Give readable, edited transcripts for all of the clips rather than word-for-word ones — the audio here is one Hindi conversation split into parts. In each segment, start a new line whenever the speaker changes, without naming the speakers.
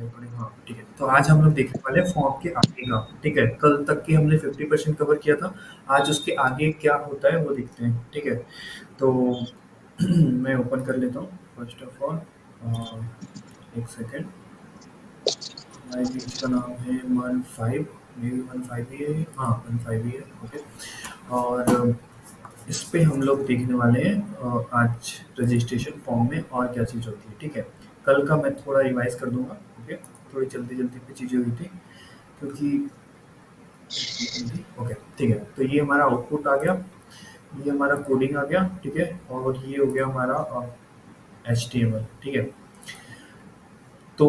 रिकॉर्डिंग हाँ, ठीक है। तो आज हम लोग देखने वाले हैं फॉर्म के आगे का, ठीक है? कल तक के हमने 50% कवर किया था, आज उसके आगे क्या होता है वो देखते हैं, ठीक है? तो मैं ओपन कर लेता हूँ फर्स्ट ऑफ ऑल। 1 सेकंड। हमारे पेज का नाम है 15, मेबी 15 ही है, हाँ 15 ही है, ओके। और इस पे हम लोग देखने वाले हैं आज रजिस्ट्रेशन फॉर्म में और क्या चीज़ होती है, ठीक है? कल का मैं थोड़ा रिवाइज कर दूंगा, ओके। थोड़ी जल्दी जल्दी पे चीज़ें हुई थी क्योंकि ओके, ठीक है। तो ये हमारा आउटपुट आ गया, ये हमारा कोडिंग आ गया, ठीक है। और ये हो गया हमारा HTML, ठीक है। तो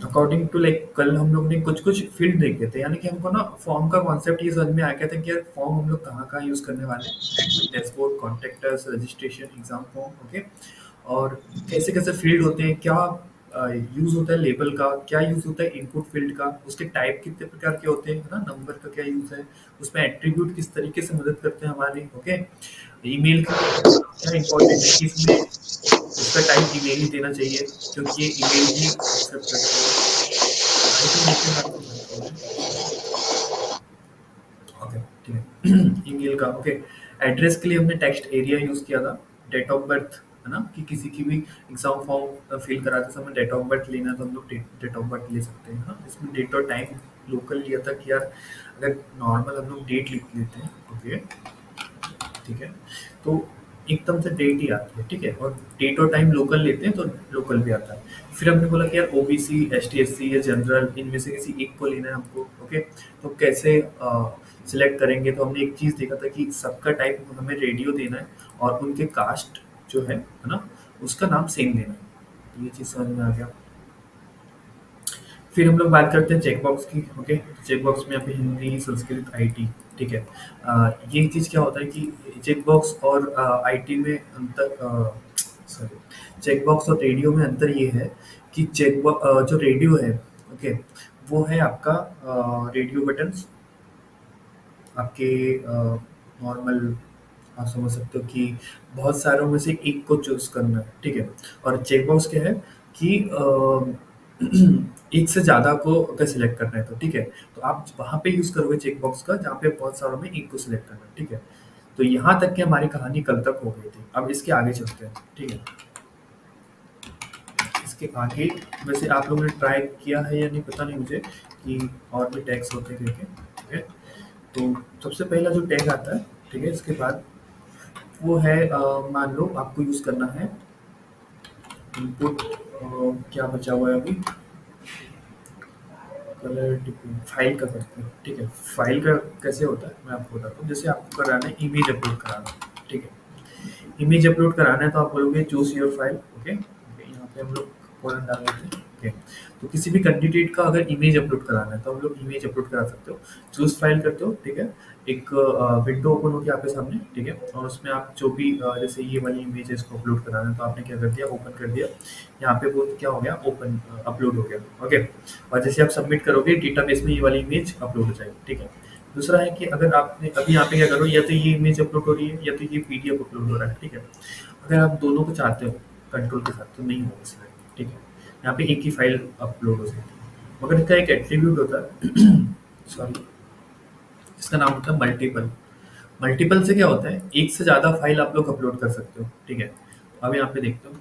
अकॉर्डिंग टू लाइक कल हम लोग ने कुछ कुछ फील्ड देखे थे, यानी कि हमको ना फॉर्म का कॉन्सेप्ट ये समझ में आ गया था कि यार फॉर्म हम लोग कहाँ कहाँ यूज़ करने वाले हैं। Admin dashboard, contactors, registration, exam form, okay. और कैसे कैसे फील्ड होते हैं, क्या यूज़ होता है लेबल का, क्या यूज़ होता है इनपुट फील्ड का, उसके टाइप कितने प्रकार के होते हैं, है ना, नंबर का क्या यूज़ है, उसमें एट्रीब्यूट किस तरीके से मदद करते हैं हमारी, ओके। ईमेल का क्या इम्पोर्टेंट है कि इसमें उसका टाइप ईमेल ही देना चाहिए क्योंकि ये ईमेल ही एक्सेप्ट करती है। आई थिंक नीचे हमारे को माइक है। ओके, ठीक है। ईमेल का, ओके। एड्रेस के लिए हमने टेक्स्ट एरिया यूज़ किया था। डेट ऑफ बर्थ, है ना, कि किसी की भी एग्जाम फॉर्म फिल कराते समय डेट ऑफ बर्थ लेना है तो हम लोग डेट ऑफ बर्थ ले सकते हैं, है ना। इसमें डेट और टाइम लोकल लिया था कि यार अगर नॉर्मल हम लोग डेट लिख लेते हैं, ओके, ठीक है, तो एकदम से डेट ही आती है, ठीक है। और डेट और टाइम लोकल लेते हैं तो लोकल भी आता है। फिर हमने बोला कि यार ओबीसी, एसटी/एससी या जनरल, इनमें से किसी एक को लेना है हमको, ओके। तो कैसे सिलेक्ट करेंगे, तो हमने एक चीज़ देखा था कि सबका टाइप हमें रेडियो देना है और उनके कास्ट जो है ना, उसका नाम सेम देना है। तो ये चीज़ समझ में आ गया। फिर हम लोग बात करते हैं चेकबॉक्स की, ओके। चेकबॉक्स में यहाँ पे हिंदी, संस्कृत, आईटी, ठीक है। ये चीज़ क्या होता है कि चेकबॉक्स और आईटी में अंतर, सॉरी, चेकबॉक्स और रेडियो में अंतर ये है कि जो रेडियो है, ओके, वो है आपका रेडियो बटन्स, आपके नॉर्मल, आप समझ सकते हो कि बहुत सारों में से एक को चूज़ करना है, ठीक है। और चेकबॉक्स क्या है कि एक से ज़्यादा को अगर सिलेक्ट करना है तो, ठीक है। तो आप वहाँ पे यूज़ करोगे चेकबॉक्स का जहाँ पे बहुत सारों में एक को सिलेक्ट करना है, ठीक है। तो यहाँ तक की हमारी कहानी कल तक हो गई थी। अब इसके आगे चलते हैं, ठीक है। इसके आगे वैसे आप लोगों ने ट्राई किया है या नहीं पता नहीं मुझे कि और भी टैग्स होते हैं करके, ठीक है। तो सबसे पहला जो टैग आता है, ठीक है, इसके बाद वो है मान लो आपको यूज़ करना है इनपुट, क्या बचा हुआ है अभी, कलर फाइल का करते हैं, ठीक है। फाइल का कैसे होता है मैं आपको बताता हूँ। जैसे आपको कराना है इमेज अपलोड कराना है, ठीक है। इमेज अपलोड कराना है तो आप बोलोगे चूज योर फाइल, ओके। यहाँ पे हम लोग कॉलन डाल देते हैं, ओके। तो किसी भी कैंडिडेट का अगर इमेज अपलोड कराना है तो हम लोग इमेज अपलोड करा सकते हो। चूज फाइल करते हो, ठीक है। एक विंडो ओपन होगी आपके सामने, ठीक है। और उसमें आप जो भी जैसे ये वाली इमेज है इसको अपलोड कराना है तो आपने क्या कर दिया, ओपन कर दिया। यहाँ पे वो क्या हो गया, ओपन अपलोड हो गया, ओके। और जैसे आप सबमिट करोगे डेटाबेस में ये वाली इमेज अपलोड हो जाएगी, ठीक है। दूसरा है कि अगर आपने अभी यहाँ पे क्या करो, या तो ये इमेज अपलोड हो रही है या तो ये पीडीएफ अपलोड हो रहा है, ठीक है। अगर आप दोनों को चाहते हो कंट्रोल के साथ तो नहीं होगा इसमें, ठीक है। यहाँ पे एक ही फाइल अपलोड हो सकती है, मगर इसका एक एट्रीब्यूट होता है सॉरी, इसका नाम होता है मल्टीपल। मल्टीपल से क्या होता है, एक से ज़्यादा फाइल आप लोग अपलोड कर सकते हो, ठीक है। अब यहाँ पे देखते हो,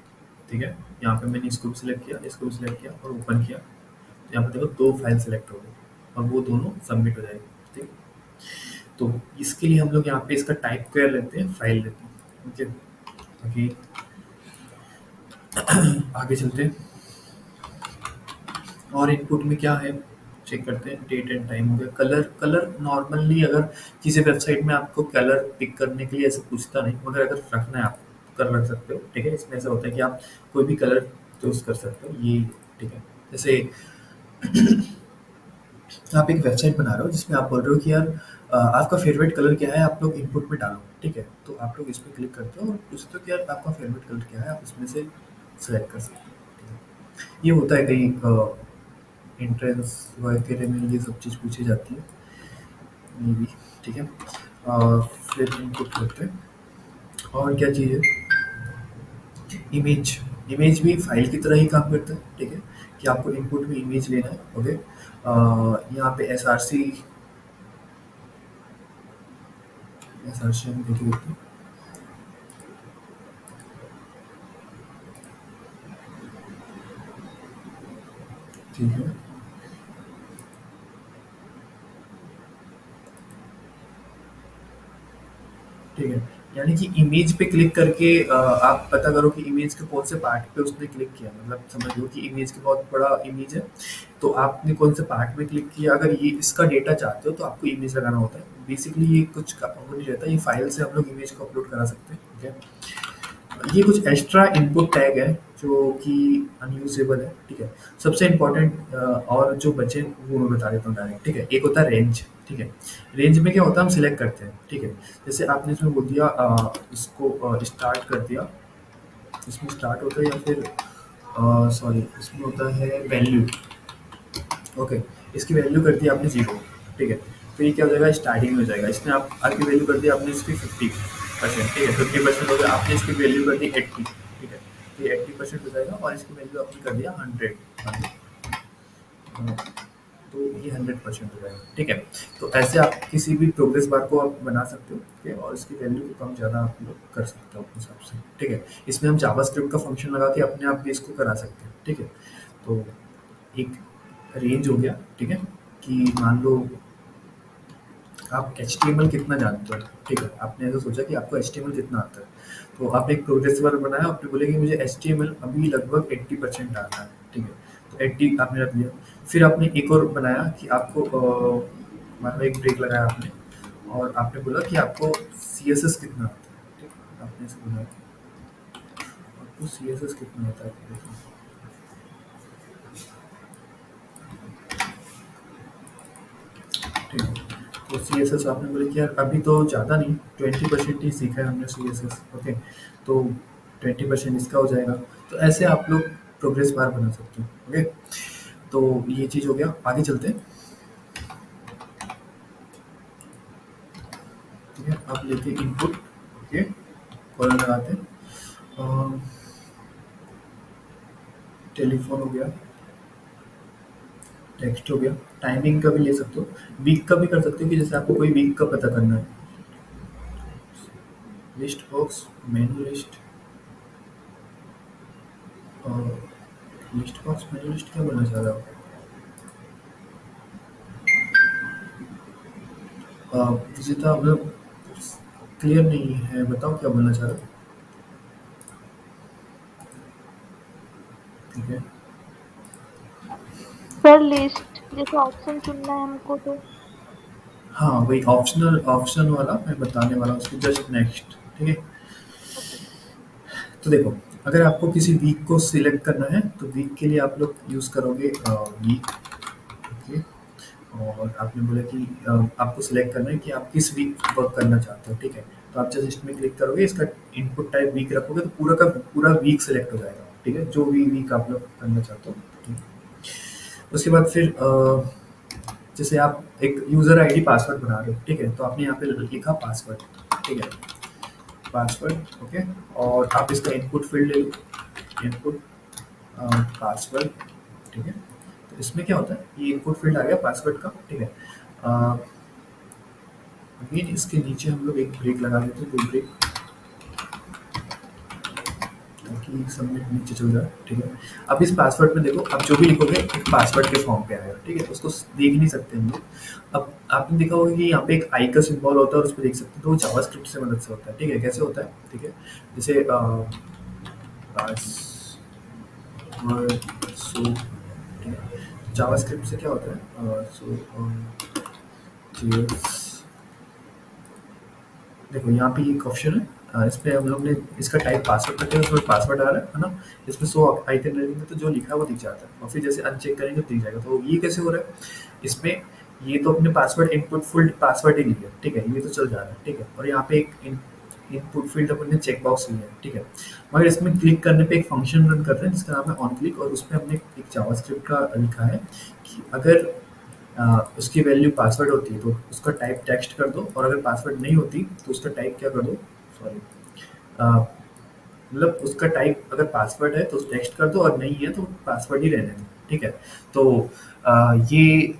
ठीक है। यहाँ पे मैंने इसको भी सिलेक्ट किया, इसको भी सिलेक्ट किया और ओपन किया। तो यहाँ पे देखो 2 फाइल सिलेक्ट हो गई और वो दोनों सबमिट हो जाएगी, ठीक है। तो इसके लिए हम लोग यहाँ पे इसका टाइप कर लेते हैं, फाइल लेते हैं, ओके। अभी आगे चलते हैं और इनपुट में क्या है चेक करते हैं। डेट एंड टाइम हो गया। कलर, कलर नॉर्मली अगर किसी वेबसाइट में आपको कलर पिक करने के लिए ऐसे पूछता नहीं, मगर अगर रखना है आप कर रख सकते हो, ठीक है। इसमें ऐसा होता है कि आप कोई भी कलर चूज कर सकते हो, ये, ठीक है। जैसे आप एक वेबसाइट बना रहे हो जिसमें आप बोल रहे हो कि यार आपका फेवरेट कलर क्या है, आप लोग इनपुट में डालो, ठीक है। तो आप लोग इस पर क्लिक करते हो और पूछते हो कि यार आपका फेवरेट कलर क्या है, आप इसमें से सेलेक्ट कर सकते हो, ठीक है। ये होता है कहीं एंट्रेंस वगैरह में ये सब चीज़ पूछी जाती है, मे बी, ठीक है। फिर इनपुट करते हैं और क्या चीज़ है, इमेज। इमेज भी फाइल की तरह ही काम करता है, ठीक है। कि आपको इनपुट में इमेज लेना है। ओके, यहाँ पे एसआरसी हम देखिए देखते हैं। ठीक है, ठीक है। यानी कि इमेज पे क्लिक करके आप पता करो कि इमेज के कौन से पार्ट पे उसने क्लिक किया। मतलब समझ लो कि इमेज के बहुत बड़ा इमेज है, तो आपने कौन से पार्ट में क्लिक किया। अगर ये इसका डेटा चाहते हो तो आपको इमेज लगाना होता है। बेसिकली ये कुछ वो नहीं रहता, ये फाइल से हम लोग इमेज को अपलोड करा सकते हैं। ठीक है, ये कुछ एक्स्ट्रा इनपुट टैग है जो कि अनयूजेबल है। ठीक है, सबसे इम्पोर्टेंट और जो बचे वो मैं बता देता हूँ डायरेक्ट। ठीक है, एक होता है रेंज। ठीक है, रेंज में क्या होता है, हम सिलेक्ट करते हैं। ठीक है, जैसे आपने इसमें बोल दिया इसको स्टार्ट कर दिया। इसमें स्टार्ट होता है या फिर सॉरी, इसमें होता है वैल्यू। ओके, इसकी वैल्यू कर दी आपने 0। ठीक है, तो ये क्या हो जाएगा, स्टार्टिंग में हो जाएगा। इसमें आप आपकी वैल्यू कर दी आपने इसकी 50%। ठीक है, 50% हो गया, आपने इसकी वैल्यू कर दी 80। ठीक है, तो ये 80% हो जाएगा और इसकी वैल्यू आपने कर दिया 100। तो ये 100% हो जाएगा। ठीक है, तो ऐसे आप किसी भी प्रोग्रेस बार को आप बना सकते हो। ठीक है, और इसकी वैल्यू को कम ज़्यादा आप लोग कर सकते हो अपने हिसाब से। ठीक है, इसमें हम जावास्क्रिप्ट का फंक्शन लगा के अपने आप भी इसको करा सकते हैं। ठीक है, तो एक रेंज हो गया। ठीक है, कि मान लो आप एचटीएमएल कितना जानते हो। ठीक है, आपने ऐसा सोचा कि आपको एचटीएमएल कितना आता है, तो आपने एक प्रोग्रेस बार बनाया, आपने बोले कि मुझे एचटीएमएल अभी लगभग 80% आता है। ठीक है, तो 80 आपने रख दिया। फिर आपने एक और बनाया कि आपको मान लो एक ब्रेक लगाया आपने, और आपने बोला कि आपको सीएसएस कितना आता है। ठीक है, आपने ऐसे बोला आपको सीएसएस कितना आता है। देखो, ठीक है, तो सी एस एस आपने बोले कि यार अभी तो ज़्यादा नहीं, 20% ही सीखा है हमने सी एस एस। ओके, तो 20% इसका हो जाएगा। तो ऐसे आप लोग प्रोग्रेस बार बना सकते हो। ओके, तो ये चीज़ हो गया। आगे चलते हैं। ठीक है, आप लेते हैं इनपुट। ओके, कॉलम लगाते हैं। टेलीफोन हो गया, टेक्स्ट हो गया, टाइमिंग का भी ले सकते हो, वीक का भी कर सकते हो कि जैसे आपको कोई वीक का पता करना है। लिस्ट बॉक्स, मेनू लिस्ट, लिस्ट बॉक्स मेनू लिस्ट क्या बोलना चाह रहा हूँ। विजेता मतलब क्लियर नहीं है, बताओ क्या बोलना चाह रहे हो। ठीक है,
सर लिस्ट जैसे ऑप्शन चुनना है हमको तो।
हाँ वही ऑप्शनल ऑप्शन वाला मैं बताने वाला हूँ उसको जस्ट नेक्स्ट। ठीक है,
ओके।
तो देखो, अगर आपको किसी वीक को सिलेक्ट करना है तो वीक के लिए आप लोग यूज़ करोगे वीक। ओके, और आपने बोला कि आपको सिलेक्ट करना है कि आप किस वीक वर्क करना चाहते हो। ठीक है, तो आप जस्ट इसमें क्लिक करोगे, इसका इनपुट टाइप वीक रखोगे तो पूरा का पूरा वीक सिलेक्ट हो जाएगा। ठीक है, जो भी वीक आप लोग करना चाहते हो। ठीक है, उसके बाद फिर जैसे आप एक यूज़र आईडी पासवर्ड बना रहे हो। ठीक है, तो आपने यहाँ पे लिखा पासवर्ड। ठीक है, पासवर्ड। ओके, और आप इसका इनपुट फील्ड ले लो, इनपुट पासवर्ड। ठीक है, तो इसमें क्या होता है, ये इनपुट फील्ड आ गया पासवर्ड का। ठीक है, अगेन इसके नीचे हम लोग एक ब्रेक लगा देते हैं, कोई ब्रेक, ताकि सबमिट नीचे चल जाए। ठीक है, अब इस पासवर्ड में देखो, आप जो भी लिखोगे एक पासवर्ड के फॉर्म पे आएगा। ठीक है, उसको देख नहीं सकते हम लोग। अब आपने देखा होगा कि यहाँ पे एक आई का सिंबल होता है और उस पर देख सकते हैं, तो वो जावास्क्रिप्ट से मदद से होता है। ठीक है, कैसे होता है। ठीक है, जैसे सो, ठीक है, जावास्क्रिप्ट से क्या होता है, सो देखो यहाँ पे एक ऑप्शन है, इस पे हम लोग ने इसका टाइप पासवर्ड करके उसमें पासवर्ड आ रहा है ना। इसमें सो आइकन रहेंगे तो जो लिखा है वो दिख जाता है, और फिर जैसे अनचेक करेंगे तो दिख जाएगा। तो ये कैसे हो रहा है, इसमें ये तो अपने पासवर्ड इनपुट फील्ड पासवर्ड ही लिया। ठीक है, ये तो चल जा रहा है। ठीक है, और यहाँ पे एक इनपुट फील्ड अपन ने चेक बॉक्स लिया है। ठीक है, मगर इसमें क्लिक करने पे एक फंक्शन रन कर रहे हैं जिसका नाम है ऑन क्लिक, और उस पर हमने एक जावास्क्रिप्ट का लिखा है कि अगर उसकी वैल्यू पासवर्ड होती है तो उसका टाइप टेक्स्ट कर दो, और अगर पासवर्ड नहीं होती तो उसका टाइप क्या कर दो, सॉरी, मतलब उसका टाइप अगर पासवर्ड है तो टेक्स्ट कर दो, और नहीं है तो पासवर्ड ही रहने दो। ठीक है? तो ये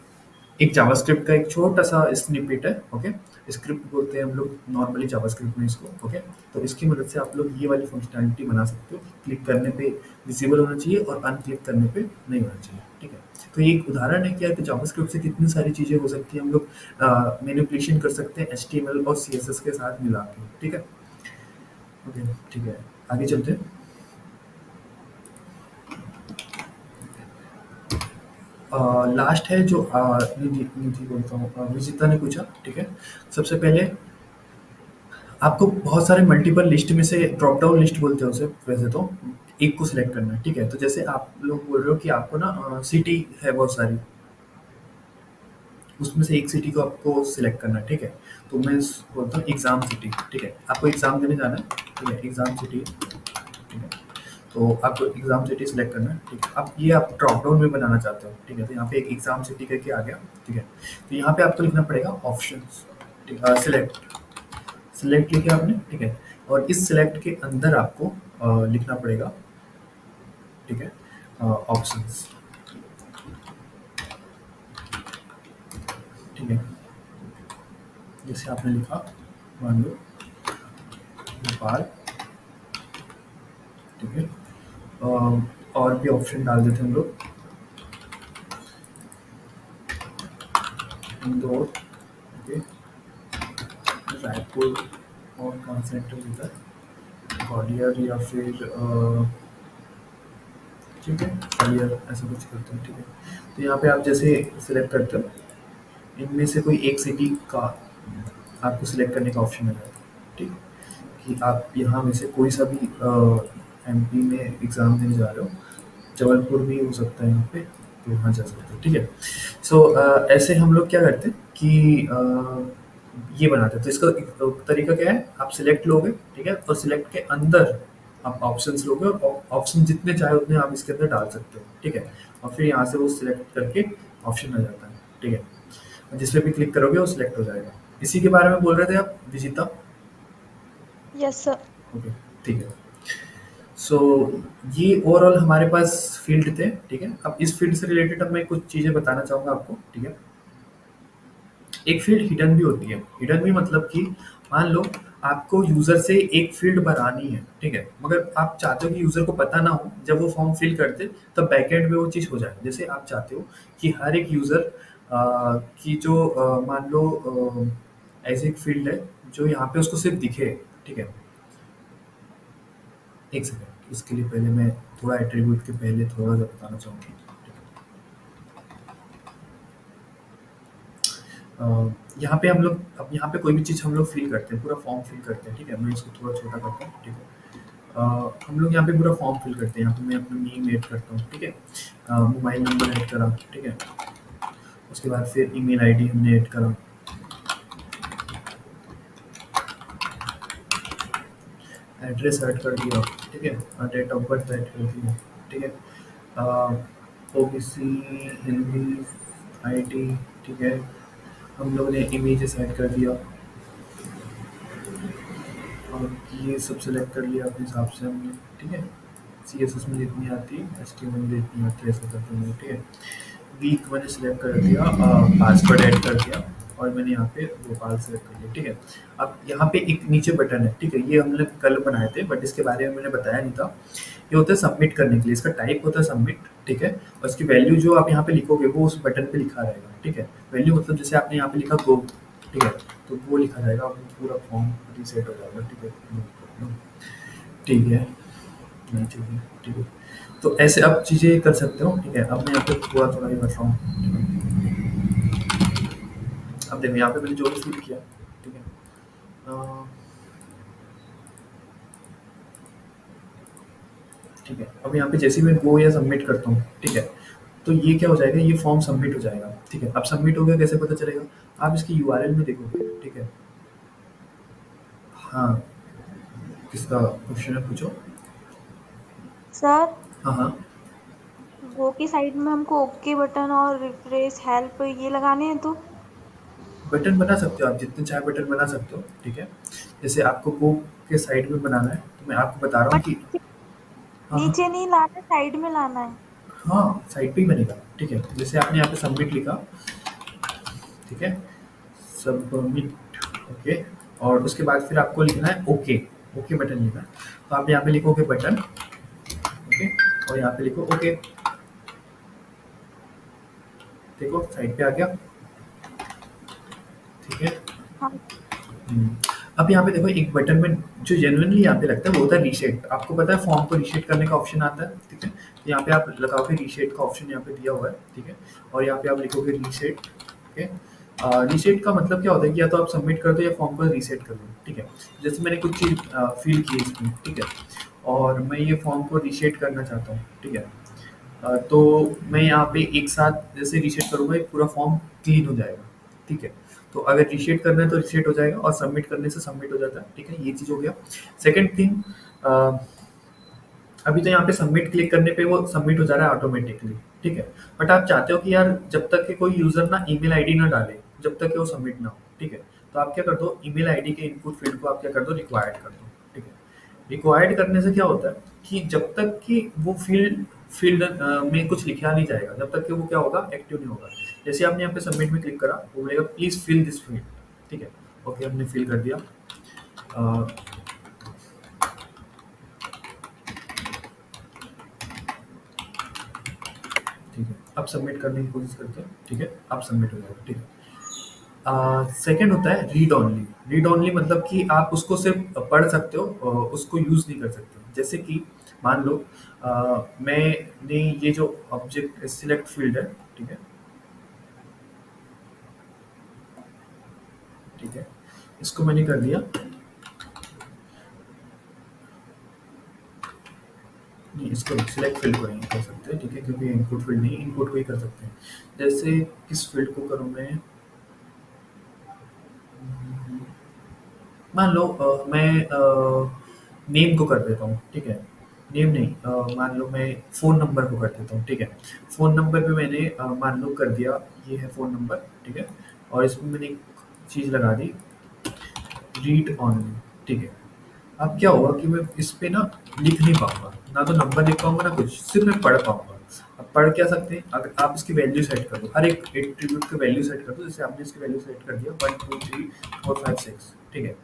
एक जावास्क्रिप्ट का एक छोटा-सा स्निपेट है, ओके? स्क्रिप्ट बोलते हैं हम लोग नॉर्मली जावास्क्रिप्ट में इसको, ओके? तो इसकी मदद से आप लोग ये वाली फंक्शनैलिटी बना सकते हो। क्लिक करने पे विज़िबल होना चाहिए और अनक्लिक करने पे नहीं होना चाहिए, ठीक है? तो ये एक उदाहरण है कि जावास्क्रिप्ट से कितनी सारी चीज़ें हो सकती हैं। हम लोग मैनिपुलेशन कर सकते हैं एचटीएमएल और सीएसएस के साथ मिला के, ठीक है? ओके, ठीक है। आगे चलते हैं। लास्ट है जो निधि निधि बोलता हूँ, विजिता ने पूछा, ठीक है? सबसे पहले आपको बहुत सारे मल्टीपल लिस्ट में से ड्रॉप डाउन लिस्ट बोलते हैं उसे वैसे तो, एक को सिलेक्ट करना है, ठीक है? तो जैसे आप लोग बोल रहे हो कि आपको ना सिटी है बहुत सारी, उसमें से एक सिटी को आपको सिलेक्ट करना है, ठीक है? तो मैं बोलता हूँ एग्ज़ाम सिटी, ठीक है? आपको एग्ज़ाम देने जाना है, ठीक है? एग्ज़ाम सिटी, ठीक है? तो आपको एग्ज़ाम सिटी सिलेक्ट करना है, ठीक है? अब ये आप ड्रॉप डाउन में बनाना चाहते हो, ठीक है? तो यहाँ पे एक एग्ज़ाम सिटी करके आ गया, ठीक है? तो यहाँ पे आपको लिखना पड़ेगा ऑप्शंस, ठीक है? सिलेक्ट, सिलेक्ट लिखा आपने, ठीक है? और इस सिलेक्ट के अंदर आपको लिखना पड़ेगा, ठीक है? ऑप्शंस, ठीक है? जैसे आपने लिखा, मान लो भोपाल, ठीक है? और भी ऑप्शन डाल देते हम लोग, इंदौर, ओके? रायपुर, और कहाँ से एंटर होता है, ग्वालियर या फिर ठीक है, ग्वालियर, ऐसा कुछ करते हैं, ठीक है? तो यहाँ पे आप जैसे सिलेक्ट करते हो, इनमें से कोई एक सिटी का आपको सिलेक्ट करने का ऑप्शन आ जाता है, ठीक? कि आप यहाँ में से कोई सा भी एमपी में एग्ज़ाम देने जा रहे हो, जबलपुर भी हो सकता है यहाँ पे, तो वहाँ जा सकते हो, ठीक है? सो ऐसे हम लोग क्या करते हैं कि ये बनाते हैं। तो इसका एक तरीका क्या है, आप सिलेक्ट लोगे, ठीक है? और सिलेक्ट के अंदर आप ऑप्शंस लोगे और ऑप्शन जितने चाहे उतने आप इसके अंदर डाल सकते हो, ठीक है? और फिर यहाँ से वो सिलेक्ट करके ऑप्शन आ जाता है, ठीक है? और जिस पे भी क्लिक करोगे वो सिलेक्ट हो जाएगा। इसी के बारे में बोल रहे थे आप विजिता?
Yes sir.
ओके, ठीक है। सो ये ओवरऑल हमारे पास फील्ड थे, ठीक है? अब इस फील्ड से रिलेटेड अब मैं कुछ चीज़ें बताना चाहूँगा आपको, ठीक है? एक फील्ड हिडन भी होती है। हिडन भी मतलब कि मान लो आपको यूज़र से एक फील्ड भरानी है, ठीक है? मगर आप चाहते हो कि यूज़र को पता ना हो जब वो फॉर्म फिल करते तब बैकएंड में वो चीज़ हो जाए। जैसे आप चाहते हो कि हर एक यूज़र की जो मान लो ऐसी एक फील्ड है जो यहाँ पे उसको सिर्फ़ दिखे, ठीक है? एक सेकंड, इसके लिए पहले मैं थोड़ा एट्रीब्यूट के पहले थोड़ा-सा बताना चाहूँगा। अ, यहाँ पे हम लोग अब यहाँ पे कोई भी चीज़ हम लोग फ़िल करते हैं, पूरा फॉर्म फ़िल करते हैं, ठीक है? मैं इसको थोड़ा छोटा करता हूँ, ठीक है? हम लोग यहाँ पे पूरा फॉर्म फ़िल करते हैं, यहाँ पे मैं अपना नेम ऐड करता हूँ, ठीक है? मोबाइल नंबर ऐड करा, ठीक है? उसके बाद फिर ईमेल आईडी हमने ऐड करा, एड्रेस ऐड कर दिया, ठीक है? डेट ऑफ बर्थ ऐड कर दिया, ठीक है? ओबीसी, हिंदी, आईडी, ठीक है? हम लोग ने इमेजेस ऐड कर दिया और ये सब सेलेक्ट कर लिया अपने हिसाब से हमने, ठीक है? सीएसएस में जितनी आती है, एचटीएमएल में जितनी आती है, ऐसा करते हैं, ठीक है? वीक मैंने सेलेक्ट कर दिया, पासवर्ड ऐड कर दिया और मैंने यहाँ पे भोपाल सेलेक्ट कर दिया, ठीक है? अब यहाँ पे एक नीचे बटन है, ठीक है? ये हमने कल बनाए थे बट इसके बारे में मैंने बताया नहीं था। ये होता है सबमिट करने के लिए, इसका टाइप होता है सबमिट, ठीक है? और इसकी वैल्यू जो आप यहाँ पे लिखोगे वो उस बटन पे लिखा रहेगा, ठीक है? वैल्यू मतलब जैसे आपने यहाँ पे लिखा गो, ठीक है? तो वो लिखा रहेगा, वो पूरा फॉर्म रीसेट हो जाएगा, ठीक है? ठीक है, नहीं चाहिए, ठीक है? तो ऐसे आप चीज़ें कर सकते हो, ठीक है? अब मैं यहाँ पे थोड़ा-थोड़ा ये कर रहा हूँ। अब देखो यहाँ पे मैंने जो भी फिल किया, ठीक है? अ, ठीक है? अब यहाँ पे जैसे ही मैं गो या सबमिट करता हूँ, ठीक है? तो ये क्या हो जाएगा, ये फॉर्म सबमिट हो जाएगा, ठीक है? अब सबमिट हो गया कैसे पता चलेगा? आप इसकी यूआरएल में देखोगे, ठीक है? हाँ, किसका क्वेश्चन है पूछो?
सर,
हाँ, हाँ।
गो की साइड में हमको ओके बटन और रिफ्रेश हेल्प ये लगाने हैं तो?
बटन बना सकते हो आप, जितने चाहे बटन बना सकते हो, ठीक है? जैसे आपको गो के साइड में बनाना है, तो मैं आपको बता रहा हूँ
बट
कि हाँ, हाँ।
नीचे नहीं लाना, साइड में लाना है।
हाँ, साइड पे ही बनेगा, ठीक है। जैसे आपने यहाँ पे सबमिट लिखा, ठीक है, सबमिट, ओके। और उसके बाद फिर आपको लिखना है ओके, ओके बटन लिखना है। तो आप यहाँ पे लिखोगे बटन, ओके, और यहाँ पे लिखो ओके। देखो साइड पे आ गया, ठीक है।
हाँ।
हम्म। अब यहाँ पे देखो एक बटन में जो जेन्युइनली यहाँ पे लगता है वो होता है रीसेट। आपको पता है फॉर्म को रीसेट करने का ऑप्शन आता है, ठीक है। तो यहाँ पे आप लगाओगे रीसेट का ऑप्शन, यहाँ पे दिया हुआ है, ठीक है। और यहाँ पे आप लिखोगे रीसेट, ओके। रीसेट का मतलब क्या होता है कि या तो आप सबमिट कर दो या फॉर्म को रीसेट कर दो, ठीक है। जैसे मैंने कुछ चीज़ फिल की है इसमें, ठीक है, और मैं ये फॉर्म को रीसेट करना चाहता हूँ, ठीक है। तो मैं यहाँ पे एक साथ जैसे रीसेट करूँगा, ये पूरा फॉर्म क्लीन हो जाएगा, ठीक है। तो अगर रीसेट करना है तो रीसेट हो जाएगा, और सबमिट करने से सबमिट हो जाता है, ठीक है। ये चीज़ हो गया। सेकंड थिंग, अभी तो यहाँ पे सबमिट क्लिक करने पे वो सबमिट हो जा रहा है ऑटोमेटिकली, ठीक है। बट आप चाहते हो कि यार जब तक कि कोई यूज़र ना ईमेल आईडी ना डाले, जब तक कि वो सबमिट ना हो, ठीक है। तो आप क्या कर दो, ईमेल आईडी के इनपुट फील्ड को आप क्या कर दो, रिक्वायर्ड कर दो, ठीक है। रिक्वायर्ड करने से क्या होता है कि जब तक कि वो फील्ड फील्ड में कुछ लिखा नहीं जाएगा, जब तक कि वो क्या होगा, एक्टिव नहीं होगा। जैसे आपने यहाँ पे सबमिट में क्लिक करा, वो बोलेगा प्लीज फिल दिस फील्ड, ठीक है। ओके, हमने फिल कर दिया। अ, ठीक है, अब सबमिट करने की कोशिश करते हैं, ठीक है। अब सबमिट हो जाएगा, ठीक है। सेकंड होता है रीड ऑनली। रीड ऑनली मतलब कि आप उसको सिर्फ पढ़ सकते हो, उसको यूज़ नहीं कर सकते। जैसे कि मान लो मैंने ये जो ऑब्जेक्ट सिलेक्ट फील्ड है, ठीक है, ठीक है, इसको मैंने कर दिया। नहीं, इसको सिलेक्ट फील्ड को नहीं कर सकते, ठीक है, क्योंकि इनपुट फील्ड नहीं, इनपुट को ही कर सकते हैं। जैसे किस फील्ड को करूँ मैं, मान लो मैं नेम को कर देता हूँ, ठीक है। नेम नहीं, मान लो मैं फ़ोन नंबर को कर देता हूँ, ठीक है। फ़ोन नंबर पे मैंने मान लो कर दिया, ये है फ़ोन नंबर, ठीक है। और इसमें मैंने एक चीज़ लगा दी, रीड ऑनली, ठीक है। अब क्या होगा कि मैं इस पे ना लिख नहीं पाऊँगा, ना तो नंबर लिख पाऊँगा ना कुछ, सिर्फ़ मैं पढ़ पाऊँगा। अब पढ़ क्या सकते हैं, अगर आप इसकी वैल्यू सेट कर दो, हर एक एट्रीब्यूट की वैल्यू सेट कर दो। जैसे आपने इसकी वैल्यू सेट कर दिया 1, 2, 3, 4, 5, 6, ठीक है।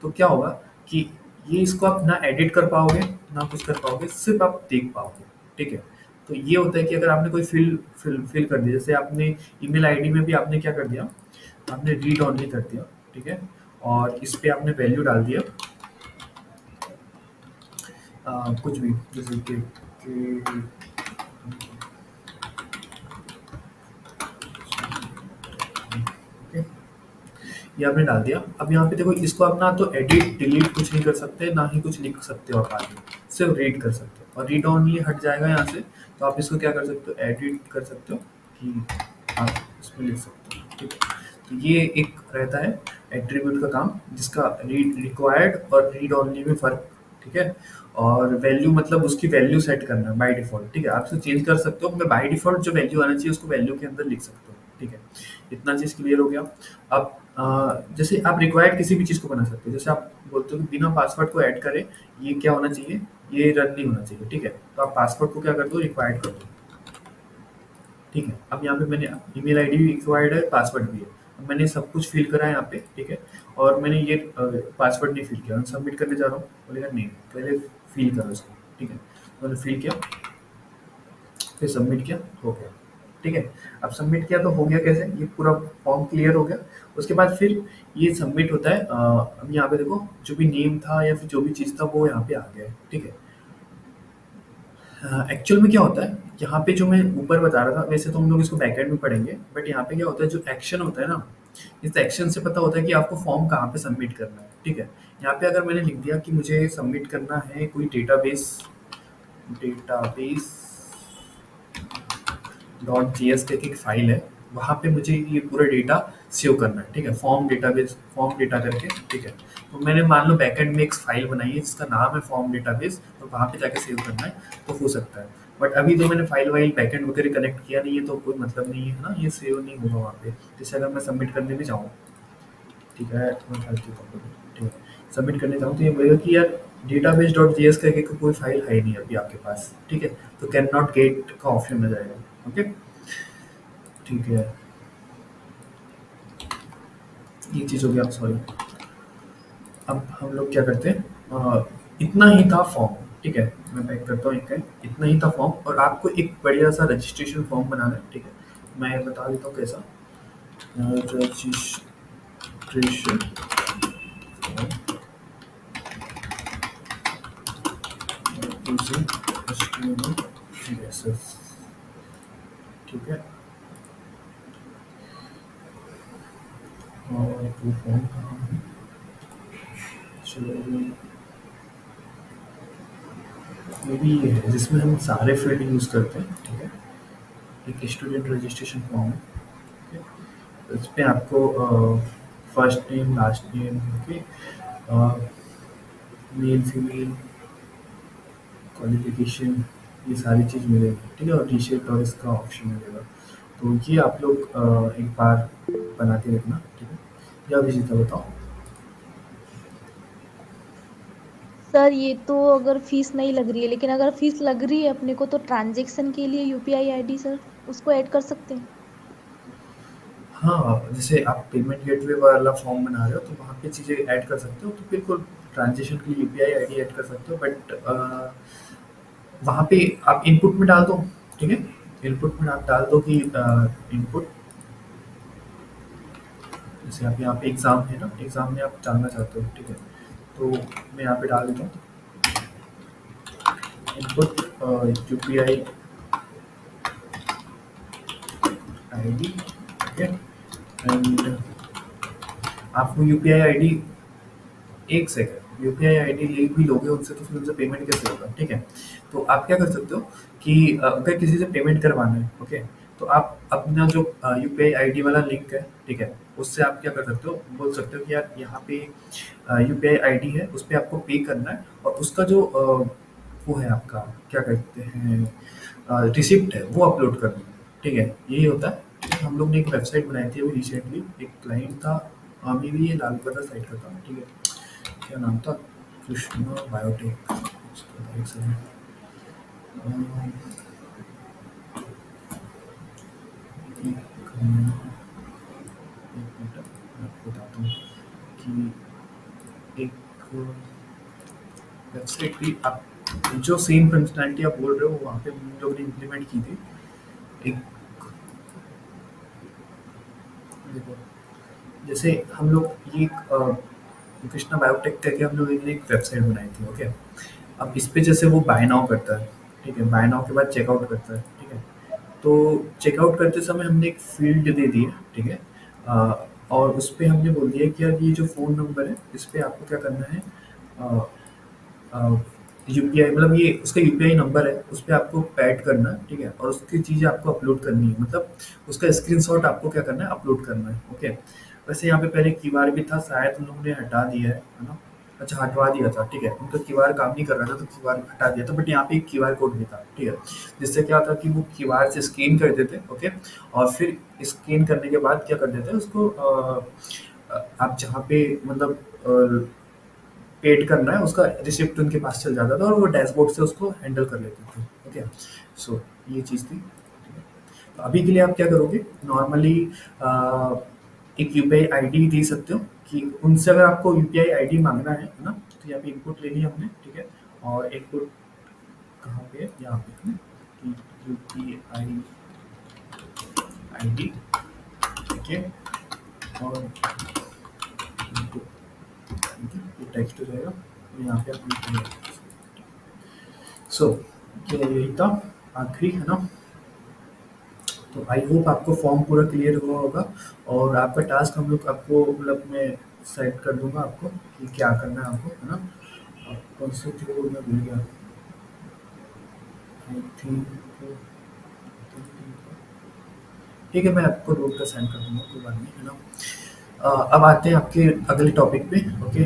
तो क्या होगा कि ये इसको आप ना एडिट कर पाओगे, ना कुछ कर पाओगे, सिर्फ़ आप देख पाओगे, ठीक है। तो ये होता है कि अगर आपने कोई फ़िल कर दिया, जैसे आपने ईमेल आईडी में भी आपने क्या कर दिया, आपने रीड ऑनली कर दिया, ठीक है। और इस पे आपने वैल्यू डाल दिया, कुछ भी, जैसे कि ओके, ये आपने डाल दिया। अब यहाँ पे देखो, इसको आप ना तो एडिट डिलीट कुछ नहीं कर सकते, ना ही कुछ लिख सकते हो आप आगे, सिर्फ रीड कर सकते हो। और रीड ऑनली हट जाएगा यहाँ से, तो आप इसको क्या कर सकते हो, एडिट कर सकते हो कि आप इसमें लिख सकते हो, ठीक है। तो ये एक रहता है एट्रीब्यूट का काम, जिसका रीड रिक्वायर्ड और रीड ऑनली में फ़र्क, ठीक है। और वैल्यू मतलब उसकी वैल्यू सेट करना बाय डिफ़ॉल्ट, ठीक है। आप इसको चेंज कर सकते हो, मैं बाय डिफ़ॉल्ट जो वैल्यू आना चाहिए उसको वैल्यू के अंदर लिख सकते हो, ठीक है। इतना चीज़ क्लियर हो गया। अब जैसे आप रिक्वायर्ड किसी भी चीज़ को बना सकते हो। जैसे आप बोलते हो कि बिना पासवर्ड को ऐड करे ये क्या होना चाहिए, ये रन नहीं होना चाहिए, ठीक है। तो आप पासवर्ड को क्या कर दो, रिक्वायर्ड कर दो, ठीक है। अब यहाँ पे मैंने ईमेल आईडी भी रिक्वायर्ड है, पासवर्ड भी है। अब मैंने सब कुछ फिल करा है यहाँ पे, ठीक है। और मैंने ये पासवर्ड नहीं फिल किया, मैं सबमिट करने जा रहा हूँ, बोलेगा नहीं पहले फिल करो इसको, ठीक है। तो मैंने फिल किया, फिर सबमिट किया, हो गया, ठीक है। अब सबमिट किया तो हो गया कैसे, ये पूरा फॉर्म क्लियर हो गया। उसके बाद फिर ये सबमिट होता है। अब यहाँ पे देखो, जो भी नेम था या फिर जो भी चीज़ था वो यहाँ पे आ गया है, ठीक है। एक्चुअल में क्या होता है, यहाँ पे जो मैं ऊपर बता रहा था, वैसे तो हम लोग इसको बैकएंड में पढ़ेंगे, बट यहाँ पे क्या होता है, जो एक्शन होता है ना, इस एक्शन से पता होता है कि आपको फॉर्म कहाँ पे सबमिट करना है, ठीक है। यहाँ पे अगर मैंने लिख दिया कि मुझे सबमिट करना है कोई डेटाबेस, डेटाबेस डॉट जीएस करके एक फाइल है, वहाँ पे मुझे ये पूरा डेटा सेव करना है, ठीक है। फॉर्म डेटाबेस, फॉर्म डेटा करके, ठीक है। तो मैंने मान लो बैकएंड में एक फाइल बनाई है जिसका नाम है फॉर्म डेटाबेस, तो वहाँ पे जाके सेव करना है, तो हो सकता है। बट अभी तो मैंने फाइल वाइल बैकएंड वगैरह कनेक्ट किया नहीं है, तो कोई मतलब नहीं है ना, ये सेव नहीं होगा वहाँ पे। जैसे अगर मैं सबमिट करने भी जाऊँ, ठीक है, मैं फाइल क्यों कर दूँ, ठीक है, सबमिट करने जाऊँ तो ये बोलेगा कि यार डेटाबेस डॉट जेएस करके कोई फाइल है ही नहीं अभी आपके पास, ठीक है? तो कैन नॉट गेट का ऑप्शन आ जाएगा। ओके, ठीक है, ये चीज़ हो गया, सॉरी। अब हम लोग क्या करते हैं, इतना ही था फॉर्म, ठीक है? मैं बैक करता हूँ एक टाइम, इतना ही था फॉर्म, और आपको एक बढ़िया सा रजिस्ट्रेशन फॉर्म बनाना है, ठीक है? मैं बता देता हूँ कैसा। Registration form using HTML CSS, ठीक है? और वो फॉर्म कहाँ है? चलो, मे बी ये है जिसमें हम सारे फील्ड यूज़ करते हैं, ठीक है? एक स्टूडेंट रजिस्ट्रेशन फॉर्म है, ठीक है? इसमें आपको first name, last name, okay, male female, qualification, ये सारी चीज़ मिलेगी, ठीक है? और टी शर्ट और इसका ऑप्शन मिलेगा। तो ये आप लोग एक बार बना के रखना, ठीक है? या विजेता बताओ।
सर ये तो अगर फीस नहीं लग रही है, लेकिन अगर फीस लग रही है अपने को तो ट्रांजैक्शन के लिए यूपीआई आईडी सर उसको ऐड कर सकते हैं।
हाँ, जैसे आप पेमेंट गेटवे वाला फॉर्म बना रहे हो तो वहाँ पे चीज़ें ऐड कर सकते हो, तो बिल्कुल ट्रांज़ैक्शन के लिए यूपीआई आईडी ऐड कर सकते हो, बट वहाँ पे आप इनपुट में डाल दो, ठीक है? इनपुट में आप डाल दो कि इनपुट, जैसे आप यहाँ पे एग्ज़ाम है ना, एग्ज़ाम में आप डालना चाहते हो, ठीक है? तो मैं यहाँ पे डाल देता हूँ इनपुट यूपीआई आईडी, ठीक है? एंड आपको यूपीआई आईडी, एक सेकंड, यूपीआई आईडी ले भी लोगे उनसे तो फिर उनसे पेमेंट कैसे होगा, ठीक है? तो आप क्या कर सकते हो कि अगर किसी से पेमेंट करवाना है, ओके, तो आप अपना जो यूपीआई आईडी वाला लिंक है, ठीक है, उससे आप क्या कर सकते हो, बोल सकते हो कि यार यहाँ पे यूपीआई आईडी है, उस पे आपको पे करना है, और उसका जो वो है आपका, क्या कहते हैं, रिसिप्ट है, वो अपलोड करना है, ठीक है? यही होता है, ठीक है? हम लोग ने एक वेबसाइट बनाई थी अभी रिसेंटली, एक क्लाइंट था, मे भी ये लालपरा साइड का था, ठीक है? क्या नाम था? कृष्णा बायोटेक, कुछ तो था, एक सेकंड। एक मिनट, मैं आपको बताता हूँ कि एक वेबसाइट भी आप, जो सेम फंक्शनैलिटी आप बोल रहे हो वहाँ पे हम लोग ने इम्प्लीमेंट की थी। एक, देखो, जैसे हम लोग ये कृष्णा बायोटेक करके हम लोग ने एक वेबसाइट बनाई थी, ओके? अब इस पे जैसे वो बाय नाउ करता है, ठीक है? बाय नाउ के बाद चेकआउट करता है, ठीक है? तो चेकआउट करते समय हमने एक फ़ील्ड दे दी है, ठीक है? और उस पे हमने बोल दिया कि यार ये जो फ़ोन नंबर है, इस पे आपको क्या करना है, अ यूपीआई, मतलब ये उसका यूपीआई नंबर है, उस पे आपको पैड करना है, ठीक है? और उसकी चीज़ें आपको अपलोड करनी है, मतलब उसका स्क्रीनशॉट आपको क्या करना है, अपलोड करना है, ओके? वैसे यहाँ पे पहले क्यूआर भी था, शायद उन लोगों ने हटा दिया है ना? अच्छा, हटवा दिया था, ठीक है? उनका क्यूआर काम नहीं कर रहा था तो क्यूआर हटा दिया था, बट यहाँ पे एक क्यूआर कोड भी था, ठीक है? जिससे क्या था कि वो क्यूआर से स्कैन करते थे, ओके? और फिर स्कैन करने के बाद क्या कर देते हैं उसको, आप जहाँ पे मतलब पेड करना है उसका रिसिप्ट उनके पास चल जाता था, और वो डैशबोर्ड से उसको हैंडल कर लेते थे, ओके? सो ये चीज़ थी, ठीक है? तो अभी के लिए आप क्या करोगे, नॉर्मली एक यूपीआई आईडी दे सकते हो, कि उनसे अगर आपको यूपीआई आईडी मांगना है ना, तो यहाँ पे इनपुट लेनी है हमने, ठीक है? और इनपुट कहाँ पे है, यहाँ पे है ना, कि यूपीआई आईडी, ठीक है? और इनपुट, ठीक है? ये टेक्स्ट हो जाएगा, और यहाँ पे आप, सो ये यही था, आखिरी है ना? तो आई होप आपको फॉर्म पूरा क्लियर हुआ होगा, और आपका टास्क हम लोग आपको, मतलब मैं सेट कर दूंगा आपको कि क्या करना है आपको, है ना? कौन से थे वो मैं भूल गया, आई थिंक, ठीक है, मैं आपको रूट का सेंड कर दूंगा, कोई बात नहीं, है ना? अब आते हैं आपके अगले टॉपिक पे, ओके?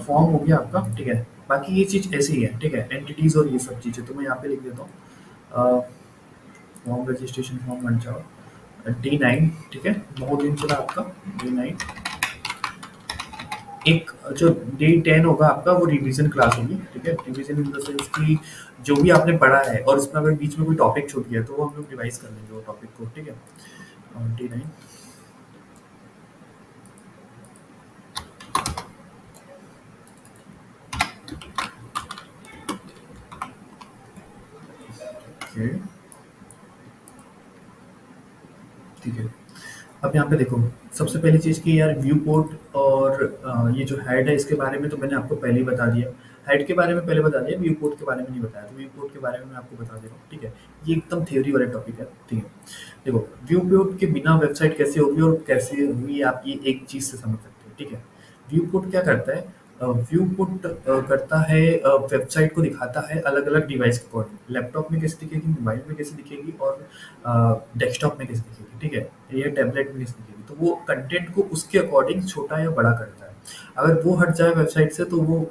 फॉर्म हो गया आपका, ठीक है? बाकी ये चीज़ ऐसे ही है, ठीक है? एंटिटीज़ और ये सब चीज़ें तो मैं यहाँ पे लिख देता हूँ, फॉर्म रजिस्ट्रेशन फॉर्म बन जाओ D9, ठीक है? 9 दिन चला आपका D9, एक जो डे 10 होगा आपका वो रिवीजन क्लास होगी, ठीक है? रिवीजन इन द सेंस कि जो भी आपने पढ़ा है और इसमें अगर बीच में कोई टॉपिक छूट गया तो वो हम लोग रिवाइज कर लेंगे वो टॉपिक को, ठीक है? डे 9। ओके, ठीक है। अब यहाँ पे देखो, सबसे पहली चीज़ कि यार व्यू पोर्ट और ये जो हेड है इसके बारे में तो मैंने आपको पहले ही बता दिया। हेड के बारे में पहले बता दिया, व्यू पोर्ट के बारे में नहीं बताया। तो व्यू पोर्ट के बारे में मैं आपको बता दे रहा हूँ, ठीक है? ये एकदम थ्योरी वाला टॉपिक है, ठीक है? देखो, व्यू पोर्ट के बिना वेबसाइट कैसे होगी और कैसे हुई आप ये एक चीज़ से समझ सकते हो, ठीक है? व्यू पोर्ट क्या करता है? व्यू पोर्ट करता है, वेबसाइट को दिखाता है अलग-अलग डिवाइस के अकॉर्डिंग। लैपटॉप में कैसे दिखेगी, मोबाइल में कैसे दिखेगी और डेस्कटॉप में कैसे दिखेगी, ठीक है? या टैबलेट में कैसे दिखेगी। तो वो कंटेंट को उसके अकॉर्डिंग छोटा या बड़ा करता है। अगर वो हट जाए वेबसाइट से तो वो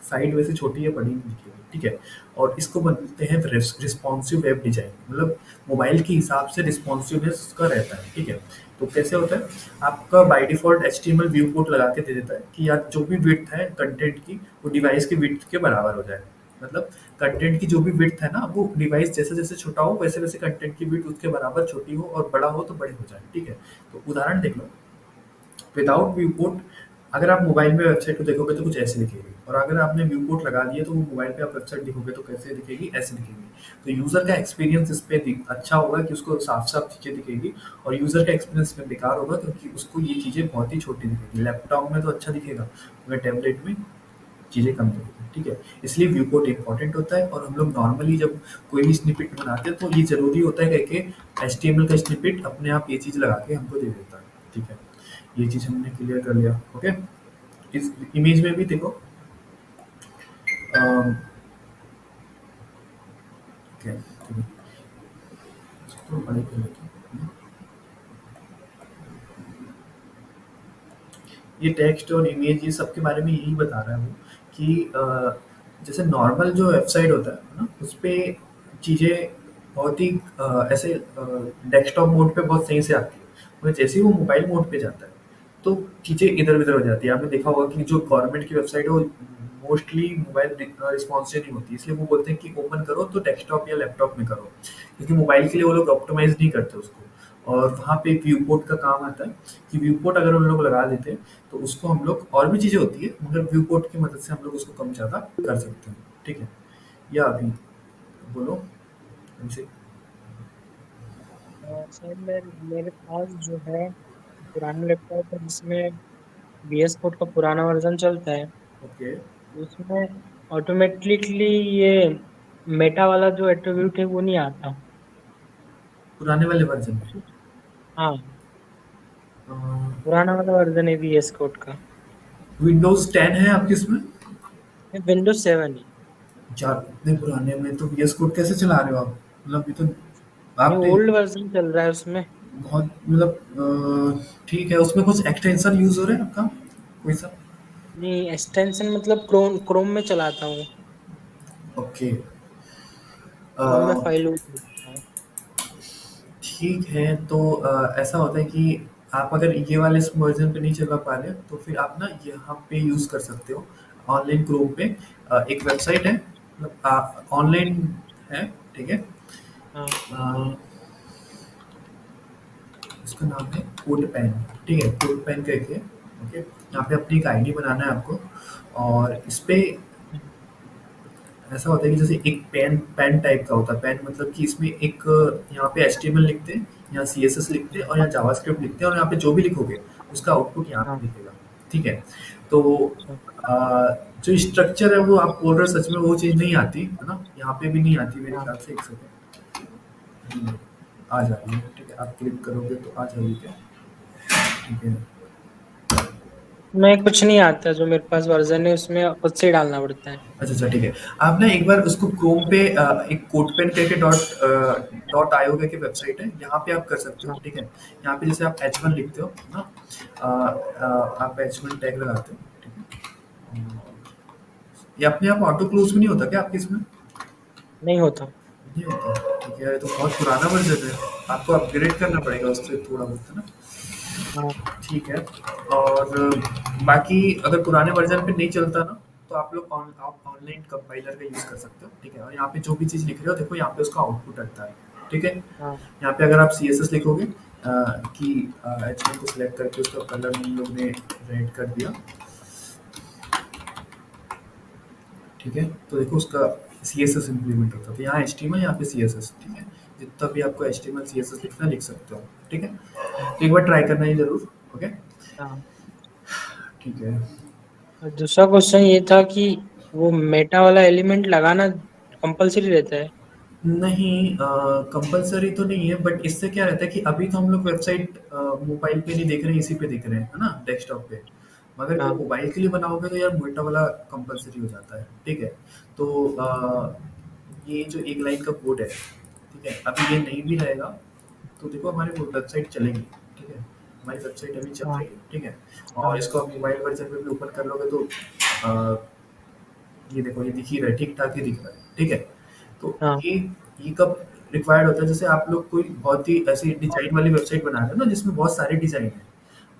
साइट वैसे छोटी या बड़ी नहीं दिखेगी, ठीक है? और इसको बोलते हैं रिस्पॉन्सिव वेब डिजाइन, मतलब मोबाइल के हिसाब से रिस्पॉन्सिवनेस उसका रहता है, ठीक है? तो कैसे होता है, आपका by default HTML view port लगा के दे देता है कि यार जो भी विड्थ है कंटेंट की वो डिवाइस की विड्थ के बराबर हो जाए। मतलब कंटेंट की जो भी विड्थ है ना वो डिवाइस जैसे जैसे छोटा हो वैसे वैसे कंटेंट की विड्थ उसके बराबर छोटी हो और बड़ा हो तो बड़ी हो जाए, ठीक है? तो उदाहरण देख लो, विदाउट व्यू पोर्ट अगर आप मोबाइल में वेबसाइट को देखोगे तो कुछ ऐसे दिखेगी, और अगर आपने व्यू पोर्ट लगा दिया तो वो मोबाइल पे आप वेबसाइट देखोगे तो कैसे दिखेगी, ऐसे दिखेगी। तो यूजर का एक्सपीरियंस इस पे अच्छा होगा कि उसको साफ साफ चीजें दिखेगी, और यूजर का एक्सपीरियंस में बेकार होगा क्योंकि उसको ये चीजें बहुत ही छोटी दिखेगी। लैपटॉप में तो अच्छा दिखेगा मगर टैबलेट में चीजें कम दिखेगी, ठीक है? इसलिए व्यू पोर्ट इंपॉर्टेंट होता है, और हम लोग नॉर्मली जब कोई भी स्निपेट बनाते हैं तो ये जरूरी होता है कि एचटीएमएल का स्निपेट अपने आप ये चीज लगा के हमको दे देता है, ठीक है? ये चीज़ हमने क्लियर कर लिया, ओके? इस इमेज में भी देखो, ओके, ठीक है, इसको बड़े कर लेते हैं। ये टेक्स्ट और इमेज ये सब के बारे में यही बता रहा हूँ कि जैसे नॉर्मल जो वेबसाइट होता है ना उस पे चीज़ें बहुत ही ऐसे डेस्कटॉप मोड पे बहुत सही से आती है, मगर जैसे ही वो मोबाइल मोड पे जाता है तो चीज़ें इधर-उधर हो जाती है। आपने देखा होगा कि जो गवर्नमेंट की वेबसाइट है वो मोस्टली मोबाइल रिस्पॉन्सिव नहीं होती, इसलिए वो बोलते हैं कि ओपन करो तो डेस्कटॉप या लैपटॉप में करो, क्योंकि मोबाइल के लिए वो लोग ऑप्टिमाइज़ नहीं करते उसको। और वहाँ पे व्यू पोर्ट का काम आता है कि व्यू पोर्ट अगर हम लोग लगा देते हैं तो उसको हम लोग, और भी चीज़ें होती है मगर व्यू पोर्ट की मदद से हम लोग उसको कम ज़्यादा कर सकते हैं, ठीक है? या अभी बोलो हमसे।
सर मेरे मेरे पास जो है पुराना लैपटॉप है जिसमें VS कोड का पुराना वर्जन चलता है।
ओके,
उसमें ऑटोमेटिकली ये मेटा वाला जो एट्रीब्यूट है वो नहीं आता।
पुराने वाले वर्जन में
हाँ, पुराना वाला वर्जन है VS कोड का।
विंडोज़ 10 है आपके इसमें?
ये Windows 7 है।
यार इतने पुराने में तो वीएस कोड कैसे चला रहे हो आप? मतलब ये तो
ये
आपने
ओल्ड वर्जन चल रहा है उसमें।
बहुत मतलब ठीक है, उसमें कुछ एक्सटेंशन यूज़ हो रहा है आपका कोई सा?
नहीं, एक्सटेंशन मतलब क्रोम में चलाता हूँ।
ओके, अ,
क्रोम में फाइल यूज करता हूँ।
ठीक है। तो ऐसा होता है कि आप अगर ये वाले वर्जन पे नहीं चला पा रहे तो फिर आप ना यहाँ पे यूज़ कर सकते हो ऑनलाइन क्रोम पे। एक वेबसाइट है, मतलब ऑनलाइन है, ठीक है?
हाँ
अ, उसका नाम है कोड पेन, ठीक है? कोड पेन करके, ओके? यहाँ पे अपनी एक आईडी बनाना है आपको, और इस पे ऐसा होता है कि जैसे एक पेन पेन टाइप का होता है। पेन मतलब कि इसमें एक यहाँ पे एचटीएमएल लिखते हैं, यहाँ सीएसएस लिखते हैं और यहाँ जावास्क्रिप्ट लिखते हैं, और यहाँ पे जो भी लिखोगे उसका आउटपुट यहाँ
हाँ।
पे दिखेगा, ठीक है? तो
अच्छा।
अ, जो स्ट्रक्चर है वो आप बोल रहे हो, सच में वो चीज़ नहीं आती है ना, यहाँ पे भी नहीं आती मेरे
हाँ,
ख्याल से। एक सेकंड, आ जा रही है, ठीक है? आप क्लिक करोगे तो आ जाएगी क्या, ठीक है?
मैं कुछ नहीं आता, जो मेरे पास वर्जन है उसमें खुद से ही डालना पड़ता है।
अच्छा, अच्छा, ठीक है। आप ना एक बार उसको क्रोम पे एक कोडपेन करके डॉट आईओ करके वेबसाइट है, यहाँ पे आप कर सकते हो,
हाँ
ठीक है? यहाँ पे जैसे आप H1 लिखते हो ना, आप H1 टैग लगाते हो, ठीक है? ये अपने आप ऑटो क्लोज भी नहीं होता क्या आपके इसमें?
नहीं होता।
नहीं होता, ठीक है? ये तो बहुत पुराना वर्जन है, आपको अपग्रेड करना पड़ेगा उससे थोड़ा बहुत, है ना?
हाँ
ठीक है। और बाकी अगर पुराने वर्जन पे नहीं चलता ना, तो आप ऑनलाइन कंपाइलर का यूज़ कर सकते हो, ठीक है। और यहाँ पे जो भी चीज़ लिख रहे हो देखो, यहाँ पे उसका आउटपुट आता है, ठीक है।
हाँ
यहाँ पे अगर आप सी एस एस लिखोगे कि एच को सिलेक्ट करके उसका कलर हम लोग ने रेड कर दिया, ठीक है। तो देखो उसका सी एस एस इम्प्लीमेंट होता है। तो यहाँ एच टी एम एल, यहाँ पे सी एस एस, ठीक है। जितना भी आपको H T M L C S S लिखना है, लिख सकते हो, ठीक है। तो एक बार ट्राई करना ही जरूर। ओके,
हाँ।
ठीक है।
और दूसरा क्वेश्चन ये था कि वो मेटा वाला एलिमेंट लगाना कंपलसरी रहता है।
नहीं, कंपलसरी तो नहीं है, बट इससे क्या रहता है कि अभी तो हम लोग वेबसाइट मोबाइल पे नहीं देख रहे हैं, इसी पे देख रहे हैं, है ना, डेस्कटॉप पे। मगर जब
हाँ
मोबाइल के लिए बनाओगे तो यार मोटा वाला कंपलसरी हो जाता है, ठीक है। तो ये जो एक लाइन का कोड है, ठीक है, अभी ये नहीं भी रहेगा तो देखो हमारी वेबसाइट चलेगी, ठीक है। हमारी वेबसाइट अभी चल
हाँ
रही है, ठीक है। और
हाँ
इसको आप मोबाइल वर्जन में भी ओपन कर लोगे तो अ, ये देखो, ये दिख ही रहा है, ठीक ठाक ही दिख रहा है, ठीक है। तो
हाँ
ये कब रिक्वायर्ड होता है, जैसे आप लोग कोई बहुत ही ऐसी डिजाइन वाली वेबसाइट बना रहे हो ना, जिसमें बहुत सारे डिजाइन है,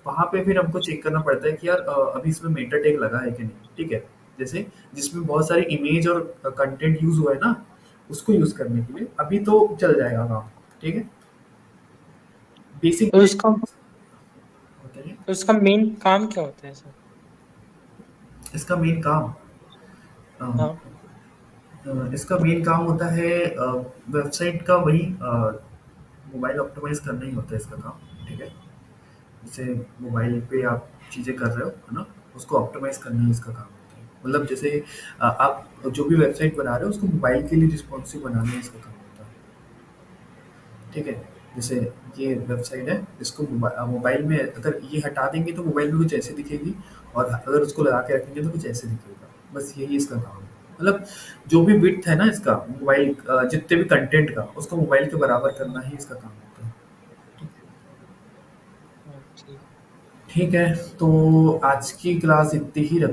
वहां पे फिर हमको चेक करना पड़ता है कि यार अभी इसमें मेटा टैग लगा है कि नहीं, ठीक है। जैसे जिसमें बहुत सारी इमेज और कंटेंट यूज हुआ है ना, उसको यूज करने के लिए अभी तो चल जाएगा काम, ठीक है। बेसिक
तो उसका
बताइए।
तो उसका मेन काम क्या होता है सर?
इसका मेन काम
हाँ
इसका मेन काम होता है वेबसाइट का वही मोबाइल ऑप्टिमाइज करना ही होता है इसका काम, ठीक है। जैसे मोबाइल पे आप चीज़ें कर रहे हो, है ना, उसको ऑप्टिमाइज करना ही इसका काम होता है। मतलब जैसे आप जो भी वेबसाइट बना रहे हो उसको मोबाइल के लिए रिस्पॉन्सिव बनाना ही इसका काम होता है, ठीक है। जैसे ये वेबसाइट है, इसको मोबाइल में अगर ये हटा देंगे तो मोबाइल में कुछ ऐसे दिखेगी, और अगर उसको लगा के रखेंगे तो कुछ ऐसे दिखेगा। बस यही इसका काम है। मतलब जो भी विड्थ है ना इसका मोबाइल, जितने भी कंटेंट का, उसको मोबाइल के बराबर करना ही इसका काम होता है।
हाँ, ठीक।
ठीक है, तो आज की क्लास इतनी ही रख